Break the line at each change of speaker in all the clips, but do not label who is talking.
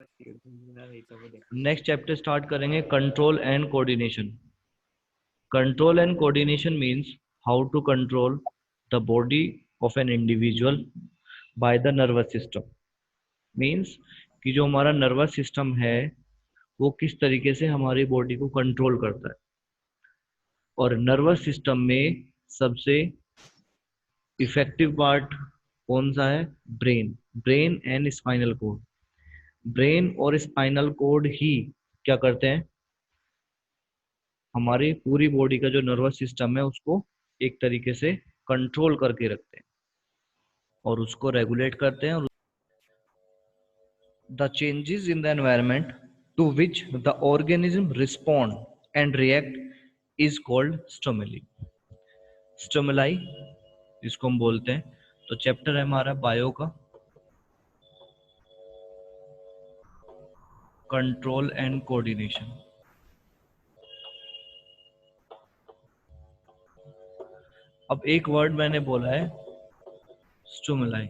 Next chapter start करेंगे control and coordination. Control and coordination means how to control the body of an individual by the nervous system. Means कि जो हमारा nervous system है वो किस तरीके से हमारी बॉडी को कंट्रोल करता है। और नर्वस सिस्टम में सबसे इफेक्टिव पार्ट कौन सा है? Brain. Brain and spinal cord. Brain और स्पाइनल कोड ही क्या करते हैं? हमारी पूरी बॉडी का जो नर्वस सिस्टम है उसको एक तरीके से कंट्रोल करके रखते हैं और उसको रेगुलेट करते हैं। The changes in the environment to which the organism respond and react is called stimuli. Stimuli जिसको हम बोलते हैं। तो चैप्टर है हमारा बायो का, कंट्रोल एंड कोऑर्डिनेशन। अब एक वर्ड मैंने बोला है स्टिमुलाई।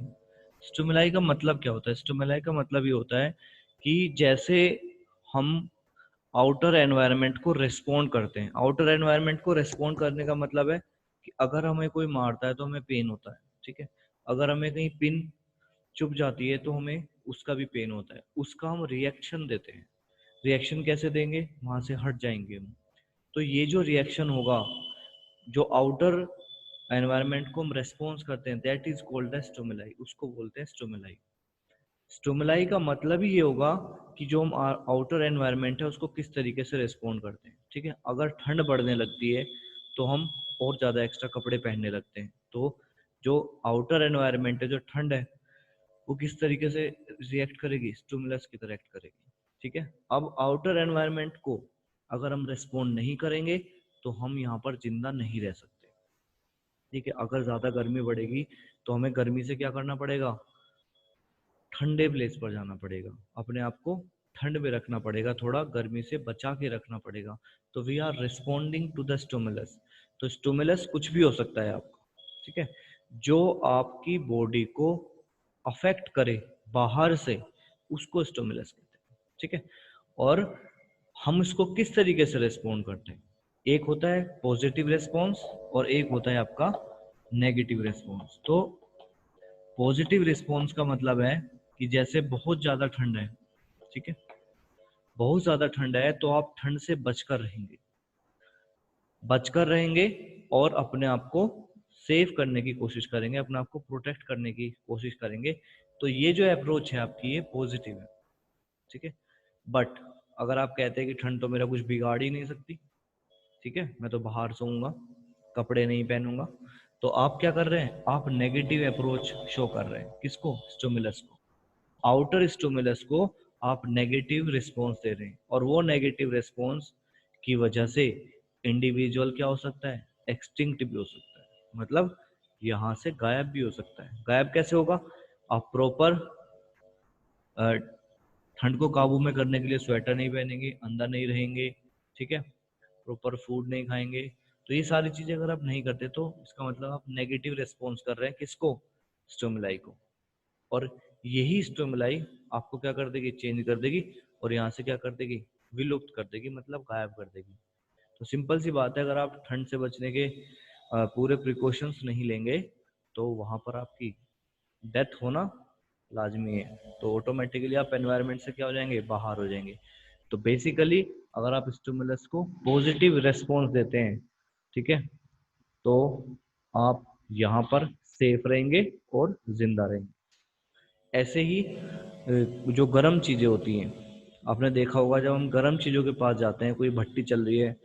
स्टिमुलाई का मतलब क्या होता है? स्टिमुलाई का मतलब ये होता है कि जैसे हम आउटर एनवायरनमेंट को रेस्पॉन्ड करते हैं। आउटर एनवायरनमेंट को रेस्पॉन्ड करने का मतलब है कि अगर हमें कोई मारता है तो हमें पेन होता है, ठीक है। अगर हमें कहीं पिन चुभ जाती है तो हमें उसका भी पेन होता है, उसका हम रिएक्शन देते हैं। रिएक्शन कैसे देंगे? वहां से हट जाएंगे हम। तो ये जो रिएक्शन होगा, जो आउटर एनवायरनमेंट को हम रेस्पॉन्स करते हैं, that is called the stimuli, उसको बोलते हैं स्टिमुलाई। स्टिमुलाई का मतलब ही ये होगा कि जो हम आउटर एनवायरनमेंट है उसको किस तरीके से रिस्पॉन्ड करते हैं, ठीक है। अगर ठंड बढ़ने लगती है तो हम और ज़्यादा एक्स्ट्रा कपड़े पहनने लगते हैं। तो जो आउटर एनवायरनमेंट है, जो ठंड है, वो किस तरीके से रिएक्ट करेगी? स्टिमुलस की तरह एक्ट करेगी, ठीक है। अब आउटर एनवायरनमेंट को अगर हम रिस्पॉन्ड नहीं करेंगे तो हम यहाँ पर जिंदा नहीं रह सकते, ठीक है। अगर ज़्यादा गर्मी बढ़ेगी तो हमें गर्मी से क्या करना पड़ेगा? ठंडे प्लेस पर जाना पड़ेगा, अपने आप को ठंड में रखना पड़ेगा, थोड़ा गर्मी से बचा के रखना पड़ेगा। तो we are responding to the stimulus. तो स्टिमुलस कुछ भी हो सकता है आपका, ठीक है, जो आपकी बॉडी को अफेक्ट करे बाहर से, उसको स्टिमुलस कहते हैं, ठीक है। और हम इसको किस तरीके से रिस्पॉन्ड करते हैं? एक होता है पॉजिटिव रिस्पॉन्स और एक होता है आपका नेगेटिव रिस्पॉन्स। तो पॉजिटिव रिस्पॉन्स का मतलब है कि जैसे बहुत ज़्यादा ठंड है, ठीक है, बहुत ज़्यादा ठंड है तो आप ठंड से बचकर रहेंगे, बचकर रहेंगे और अपने आप को सेव करने की कोशिश करेंगे, अपने आप को प्रोटेक्ट करने की कोशिश करेंगे। तो ये जो अप्रोच है आपकी, ये पॉजिटिव है, ठीक है। बट अगर आप कहते हैं कि ठंड तो मेरा कुछ बिगाड़ ही नहीं सकती, ठीक है, मैं तो बाहर सोऊंगा, कपड़े नहीं पहनूंगा, तो आप क्या कर रहे हैं? आप नेगेटिव अप्रोच शो कर रहे हैं। किसको? स्टिमुलस को। आउटर स्टिमुलस को आप नेगेटिव रिस्पॉन्स दे रहे हैं और वो नेगेटिव रिस्पॉन्स की वजह से इंडिविजुअल क्या हो सकता है? एक्सटिंक्ट भी हो सकता है, मतलब यहाँ से गायब भी हो सकता है। गायब कैसे होगा? आप प्रॉपर ठंड को काबू में करने के लिए स्वेटर नहीं पहनेंगे, अंदर नहीं रहेंगे, ठीक है, प्रॉपर फूड नहीं खाएंगे। तो ये सारी चीजें अगर आप नहीं करते तो इसका मतलब आप नेगेटिव रिस्पॉन्स कर रहे हैं। किसको? स्टिमुलाई को। और यही स्टिमुलाई आपको क्या कर देगी? चेंज कर देगी और यहाँ से क्या कर देगी? विलुप्त कर देगी, मतलब गायब कर देगी। तो सिंपल सी बात है, अगर आप ठंड से बचने के पूरे प्रिकॉशंस नहीं लेंगे तो वहां पर आपकी डेथ होना लाजमी है। तो ऑटोमेटिकली आप एनवायरनमेंट से क्या हो जाएंगे? बाहर हो जाएंगे। तो बेसिकली अगर आप स्टिमुलस को पॉजिटिव रेस्पॉन्स देते हैं, ठीक है, तो आप यहाँ पर सेफ रहेंगे और जिंदा रहेंगे। ऐसे ही जो गर्म चीज़ें होती हैं, आपने देखा होगा जब हम गर्म चीज़ों के पास जाते हैं, कोई भट्टी चल रही है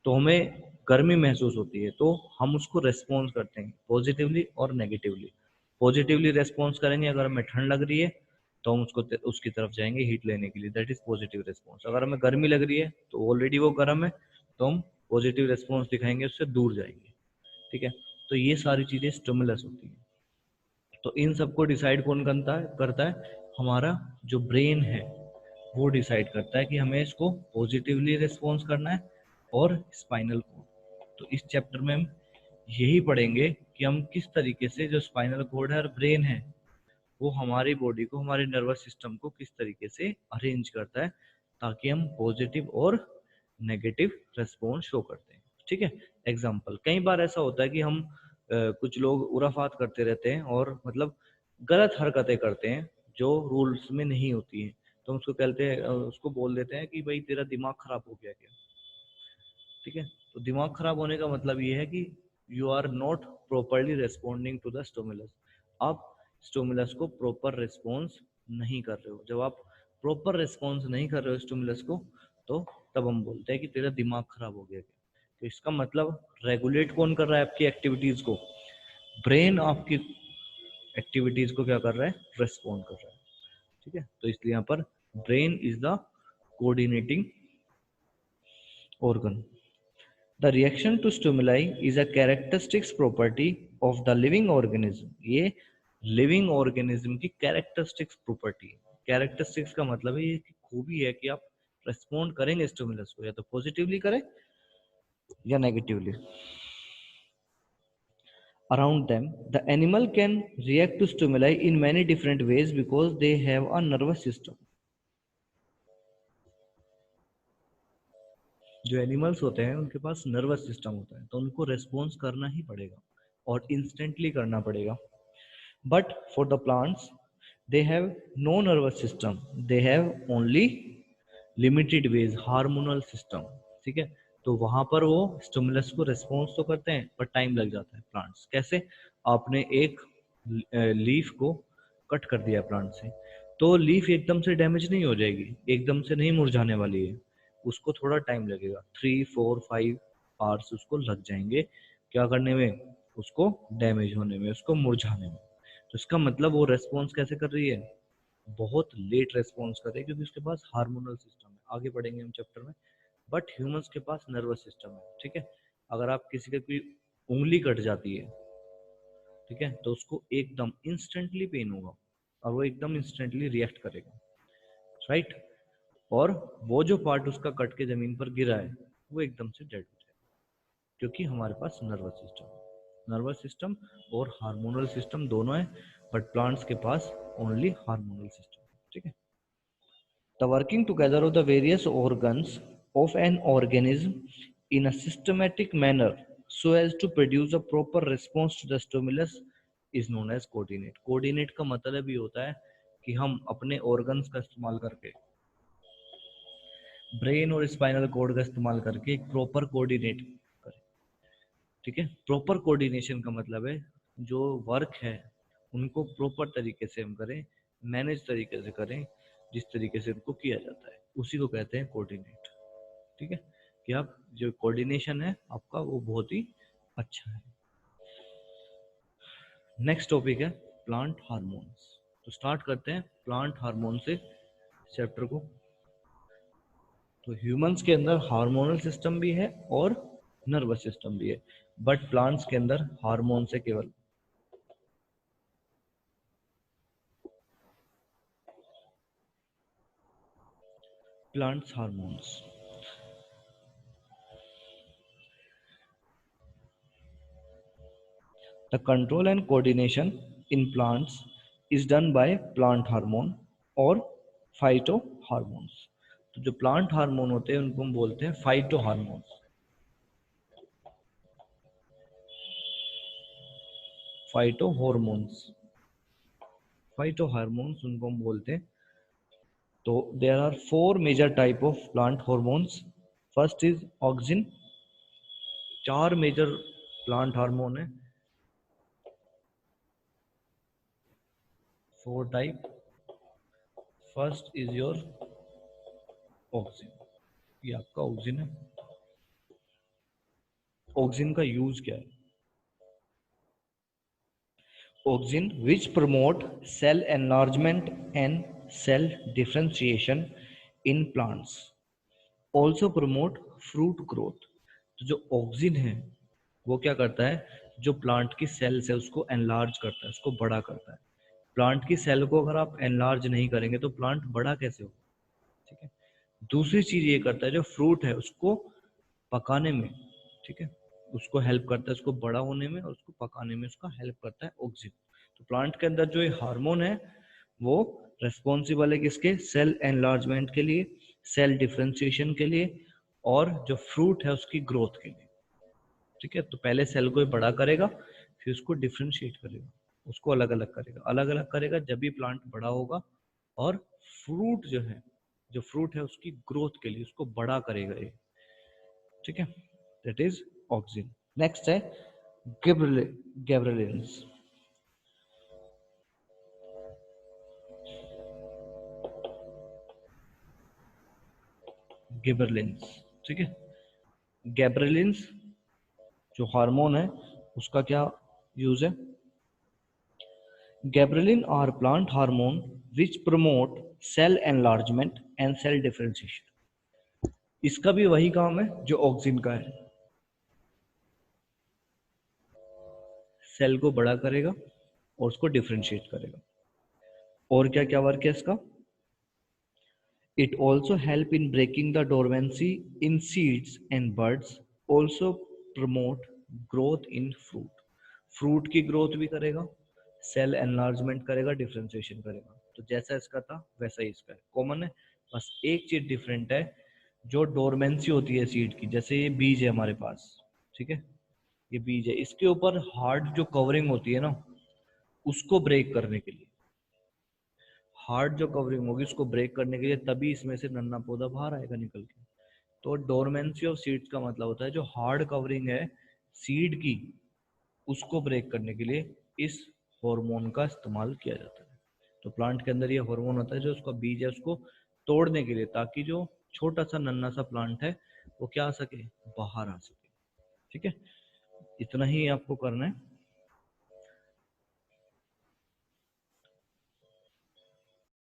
तो हमें गर्मी महसूस होती है, तो हम उसको रेस्पॉन्स करते हैं पॉजिटिवली और नेगेटिवली। पॉजिटिवली रेस्पॉन्स करेंगे, अगर हमें ठंड लग रही है तो हम उसकी तरफ जाएंगे हीट लेने के लिए, दैट इज पॉजिटिव रेस्पॉन्स। अगर हमें गर्मी लग रही है तो ऑलरेडी वो गर्म है, तो हम पॉजिटिव रेस्पॉन्स दिखाएंगे, उससे दूर जाएंगे, ठीक है। तो ये सारी चीज़ें स्टिमुलस होती हैं। तो इन सबको डिसाइड कौन करता है? हमारा जो ब्रेन है वो डिसाइड करता है कि हमें इसको पॉजिटिवली रिस्पॉन्स करना है और स्पाइनल कोड। तो इस चैप्टर में हम यही पढ़ेंगे कि हम किस तरीके से जो स्पाइनल कोड है और ब्रेन है वो हमारी बॉडी को, हमारे नर्वस सिस्टम को किस तरीके से अरेंज करता है ताकि हम पॉजिटिव और नेगेटिव रेस्पॉन्स शो करते हैं। ठीक है, एग्जाम्पल, कई बार ऐसा होता है कि हम कुछ लोग उराफात करते रहते हैं और मतलब गलत हरकतें करते हैं जो रूल्स में नहीं होती हैं, तो हम उसको कहते हैं, उसको बोल देते हैं कि भाई तेरा दिमाग खराब हो गया क्या। ठीक है, तो दिमाग खराब होने का मतलब ये है कि you are not properly responding to the stimulus. आप स्टिमुलस को प्रॉपर रिस्पॉन्स नहीं कर रहे हो। जब आप प्रॉपर रिस्पॉन्स नहीं कर रहे हो स्टिमुलस को, तो तब हम बोलते हैं कि तेरा दिमाग खराब हो गया। तो इसका मतलब रेगुलेट कौन कर रहा है आपकी एक्टिविटीज को? ब्रेन आपकी एक्टिविटीज को क्या कर रहा है? रेस्पॉन्ड कर रहा है। ठीक है, तो इसलिए यहाँ पर brain is the coordinating organ. The reaction to stimuli is a characteristics property of the living organism. ये living organism की characteristics property है। characteristics का मतलब है ये कि खूबी है कि आप respond करेंगे stimulus को, या तो positively करें या negatively। Around them, the animal can react to stimuli in many different ways because they have a nervous system. जो एनिमल्स होते हैं उनके पास नर्वस सिस्टम होता है, तो उनको रेस्पॉन्स करना ही पड़ेगा और इंस्टेंटली करना पड़ेगा। But for the plants, they have no nervous system, they have only limited ways, hormonal system. ठीक है, तो वहां पर वो स्टिमुलस को रेस्पॉन्स तो करते हैं पर टाइम लग जाता है। प्लांट्स कैसे? आपने एक लीफ को कट कर दिया प्लांट से, तो लीफ एकदम से डैमेज नहीं हो जाएगी, एकदम से नहीं मुरझाने वाली है, उसको थोड़ा टाइम लगेगा, 3 4 5 आवर्स उसको लग जाएंगे क्या करने में? उसको डैमेज होने में, उसको मुरझाने में। तो इसका मतलब वो रेस्पॉन्स कैसे कर रही है? बहुत लेट रेस्पॉन्स कर रही है, क्योंकि उसके पास हार्मोनल सिस्टम है। आगे बढ़ेंगे हम चैप्टर में। बट ह्यूमंस के पास नर्वस सिस्टम है। ठीक है, अगर आप किसी का कोई उंगली कट जाती है, ठीक है, तो उसको एकदम इंस्टेंटली पेन होगा और वो एकदम इंस्टेंटली रिएक्ट करेगा, राइट। और वो जो पार्ट उसका कट के जमीन पर गिरा है वो एकदम से डेड हो जाएगा, क्योंकि हमारे पास नर्वस सिस्टम है। नर्वस सिस्टम और हार्मोनल सिस्टम दोनों है, बट प्लांट्स के पास ओनली हार्मोनल सिस्टम। ठीक है, the working together of the various organs of an organism in a systematic manner so as to produce a proper response to the stimulus is known as coordinate। coordinate का मतलब ये होता है कि हम अपने organs का इस्तेमाल करके, ब्रेन और स्पाइनल कोड का इस्तेमाल करके एक प्रॉपर कोऑर्डिनेट करें। ठीक है, प्रॉपर कोऑर्डिनेशन का मतलब है जो वर्क है उनको प्रॉपर तरीके से हम करें, मैनेज तरीके से करें, जिस तरीके से उनको किया जाता है उसी को कहते हैं कोऑर्डिनेट। ठीक है, कि आप जो कोऑर्डिनेशन है आपका वो बहुत ही अच्छा है। नेक्स्ट टॉपिक है प्लांट हार्मोन्स। तो स्टार्ट करते हैं प्लांट हार्मोन से चैप्टर को। तो ह्यूमंस के अंदर हार्मोनल सिस्टम भी है और नर्वस सिस्टम भी है, बट प्लांट्स के अंदर हार्मोन से केवल। Plants hormones, the control and coordination in plants is done by plant hormone और फाइटो हार्मोन्स। तो जो प्लांट हार्मोन होते हैं उनको हम बोलते हैं phyto hormones. Phyto hormones, phyto hormones उनको हम बोलते हैं। तो there are 4 major type of plant hormones. First is auxin. 4 major plant hormone है, 4 type. First is your auxin, ये आपका ऑक्सिन है। ऑक्सिन का यूज क्या है? Auxin which promote cell enlargement and cell differentiation in plants, also promote fruit growth. तो जो auxin है वो क्या करता है? जो प्लांट की सेल्स है उसको एनलार्ज करता है, उसको बड़ा करता है। प्लांट की सेल को अगर आप एनलार्ज नहीं करेंगे तो प्लांट बड़ा कैसे होगा? ठीक है, दूसरी चीज ये करता है जो फ्रूट है उसको पकाने में, ठीक है, उसको हेल्प करता है, उसको बड़ा होने में और उसको पकाने में उसका हेल्प करता है ऑक्सिन। तो प्लांट के अंदर जो ये हार्मोन है वो रेस्पॉन्सिबल है किसके, सेल एनलार्जमेंट के लिए, सेल डिफरेंशिएशन के लिए, और जो फ्रूट है उसकी ग्रोथ के लिए। ठीक है, तो पहले सेल को बड़ा करेगा, फिर उसको डिफरेंशिएट करेगा, उसको अलग अलग करेगा, अलग अलग करेगा, जब भी प्लांट बड़ा होगा, और फ्रूट जो है, जो फ्रूट है उसकी ग्रोथ के लिए उसको बड़ा करेगा ये। ठीक है, दैट इज ऑक्सिन। नेक्स्ट है गिबरेलिंस। गिबरेलिंस, ठीक है, गिबरेलिंस जो हार्मोन है उसका क्या यूज है? Gabrilin are plant hormone which promote cell enlargement and cell differentiation. इसका भी वही काम है जो ऑक्सिन का है, सेल को बड़ा करेगा और उसको डिफरेंशिएट करेगा। और क्या क्या वर्क है इसका? It also help in breaking the dormancy in seeds and buds, also promote growth in fruit. Fruit की ग्रोथ भी करेगा, सेल एनलार्जमेंट करेगा, डिफरेंशिएशन करेगा। तो जैसा इसका था वैसा ही इसका है, कॉमन है। बस एक चीज डिफरेंट है, जो डोरमेंसी होती है सीड की, जैसे ये बीज है हमारे पास, ठीक है, ये बीज है, इसके ऊपर हार्ड जो कवरिंग होती है ना, उसको ब्रेक करने के लिए, हार्ड जो कवरिंग होगी उसको ब्रेक करने के लिए, तभी इसमें से नन्ना पौधा बाहर आएगा निकल के। तो डोरमेंसी ऑफ सीड्स का मतलब होता है जो हार्ड कवरिंग है सीड की, उसको ब्रेक करने के लिए इस हार्मोन का इस्तेमाल किया जाता है। तो प्लांट के अंदर ये हार्मोन होता है जो उसका बीज है उसको तोड़ने के लिए, ताकि जो छोटा सा नन्ना सा प्लांट है वो क्या आ सके, बाहर आ सके। ठीक है, इतना ही आपको करना है।